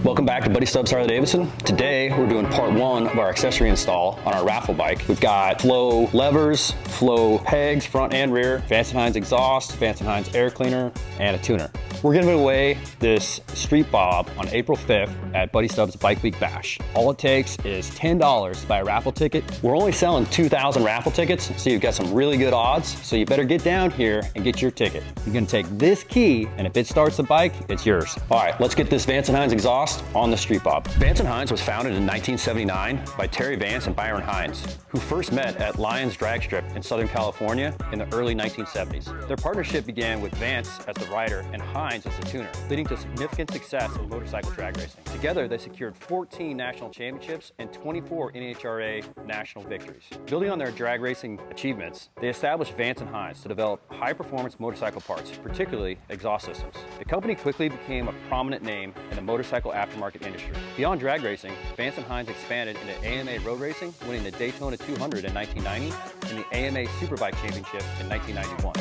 Welcome back to Buddy Stubbs Harley Davidson. Today we're doing part one of our accessory install on our raffle bike. We've got flow levers, flow pegs, front and rear, Vance & Hines exhaust, Vance & Hines air cleaner, and a tuner. We're giving away this Street Bob on April 5th at Buddy Stubbs Bike Week Bash. All it takes is $10 to buy a raffle ticket. We're only selling 2,000 raffle tickets, so you've got some really good odds. So you better get down here and get your ticket. You're gonna take this key, and if it starts the bike, it's yours. All right, let's get this Vance & Hines exhaust on the Street Bob. Vance & Hines was founded in 1979 by Terry Vance and Byron Hines, who first met at Lyons Drag Strip in Southern California in the early 1970s. Their partnership began with Vance as the rider and Hines as the tuner, leading to significant success in motorcycle drag racing. Together, they secured 14 national championships and 24 NHRA national victories. Building on their drag racing achievements, they established Vance & Hines to develop high-performance motorcycle parts, particularly exhaust systems. The company quickly became a prominent name in the motorcycle aftermarket industry. Beyond drag racing, Vance & Hines expanded into AMA road racing, winning the Daytona 200 in 1990 and the AMA Superbike Championship in 1991.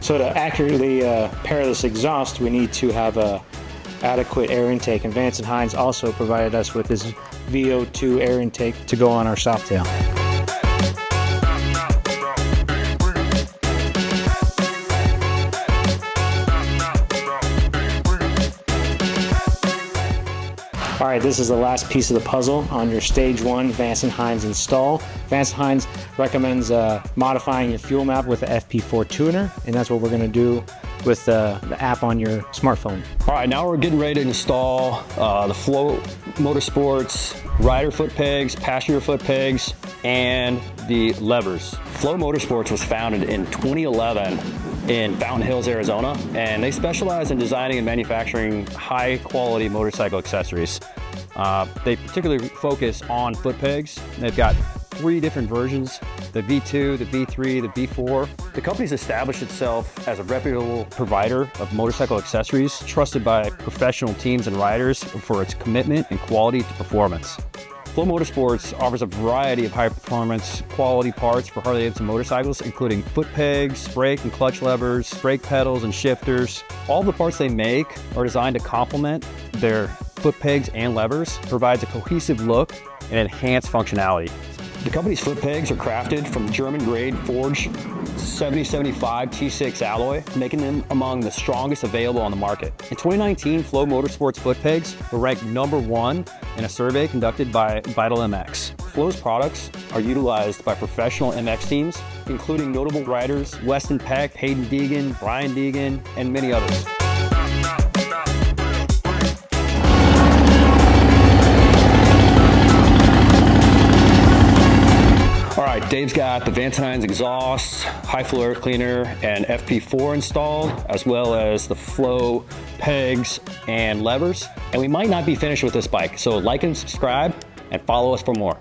So to accurately pair this exhaust, we need to have a adequate air intake, and Vance & Hines also provided us with this VO2 air intake to go on our Softail. All right, this is the last piece of the puzzle on your stage one Vance & Hines install. Vance & Hines recommends modifying your fuel map with the FP4 tuner, and that's what we're gonna do with the app on your smartphone. All right, now we're getting ready to install the Flow Motorsports rider foot pegs, passenger foot pegs, and the levers. Flow Motorsports was founded in 2011 in Fountain Hills, Arizona, and they specialize in designing and manufacturing high quality motorcycle accessories. They particularly focus on foot pegs. They've got 3 different versions: the V2, the V3, the V4. The company's established itself as a reputable provider of motorcycle accessories, trusted by professional teams and riders for its commitment and quality to performance. Flow Motorsports offers a variety of high-performance quality parts for Harley Davidson motorcycles, including foot pegs, brake and clutch levers, brake pedals and shifters. All the parts they make are designed to complement their foot pegs and levers, provides a cohesive look and enhanced functionality. The company's foot pegs are crafted from German-grade forged 7075 T6 alloy, making them among the strongest available on the market. In 2019, Flow Motorsports foot pegs were ranked #1 in a survey conducted by Vital MX. Flow's products are utilized by professional MX teams, including notable riders Weston Peck, Hayden Deegan, Brian Deegan, and many others. All right, Dave's got the Vance & Hines exhaust, high flow air cleaner, and FP4 installed, as well as the flow pegs and levers. And we might not be finished with this bike, so like and subscribe and follow us for more.